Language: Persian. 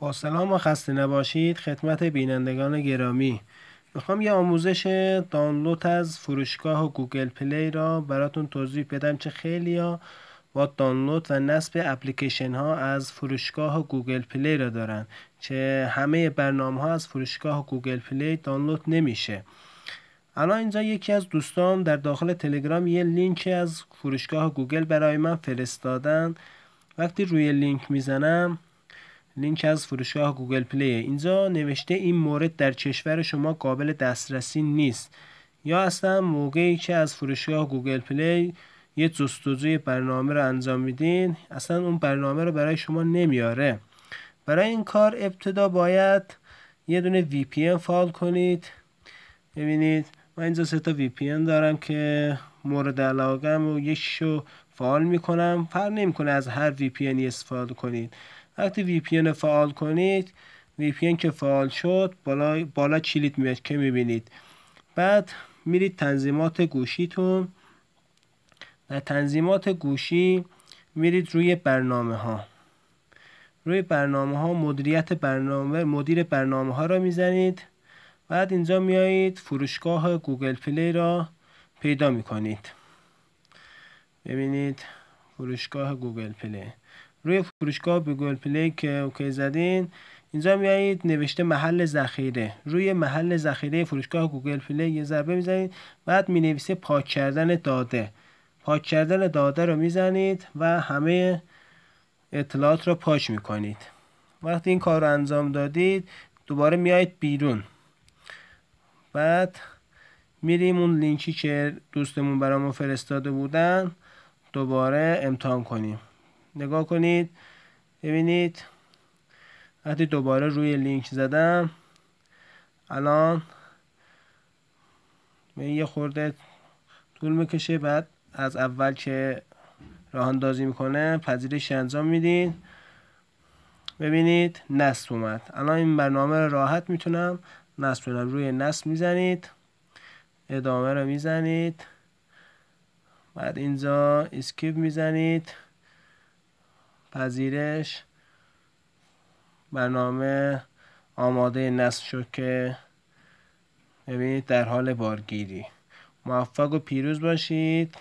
با سلام و خسته نباشید خدمت بینندگان گرامی. میخوام یه آموزش دانلود از فروشگاه گوگل پلی را براتون توضیح بدم که خیلیا با دانلود و نصب اپلیکیشن ها از فروشگاه گوگل پلی را دارن که همه برنامه ها از فروشگاه گوگل پلی دانلود نمیشه. الان اینجا یکی از دوستان در داخل تلگرام یه لینک از فروشگاه گوگل برای من فرستادن. وقتی روی لینک میزنم، لینک از فروشگاه گوگل پلی، اینجا نوشته این مورد در کشور شما قابل دسترسی نیست، یا اصلا موقعی که از فروشگاه گوگل پلی یه جستجوی برنامه رو انجام میدین اصلا اون برنامه رو برای شما نمیاره. برای این کار ابتدا باید یه دونه VPN فعال کنید. ببینید من اینجا 3 تا VPN دارم که مورد علاقه‌ام و یکیشو فعال میکنم. فرق نمیکنه از هر VPN استفاده کنید. وقتی VPN فعال کنید، VPN که فعال شد بالا کلید میاد که میبینید. بعد میرید تنظیمات گوشیتون. در تنظیمات گوشی میرید روی برنامه ها. روی برنامه ها مدیر برنامه ها را میزنید. بعد اینجا میایید فروشگاه گوگل پلی را پیدا میکنید. ببینید فروشگاه گوگل پلی. روی فروشگاه گوگل پلی که اوکی زدین، اینجا میایید نوشته محل ذخیره. روی محل ذخیره فروشگاه گوگل پلی یه ضربه میزنید. بعد مینویسه پاک کردن داده. پاک کردن داده رو میزنید و همه اطلاعات رو پاک میکنید. وقتی این کار رو انجام دادید، دوباره میایید بیرون. بعد میریم اون لینکی که دوستمون برامون فرستاده بودن دوباره امتحان کنیم. نگاه کنید، ببینید وقتی دوباره روی لینک زدم، الان یه خورده طول میکشه. بعد از اول که راه اندازی میکنه پذیرش انجام میدین. ببینید نصب اومد. الان این برنامه رو راحت میتونم نصب کنم. روی نصب میزنید، ادامه رو میزنید، بعد اینجا اسکیپ میزنید، پذیرش. برنامه آماده نصب شد که ببینید در حال بارگیری. موفق و پیروز باشید.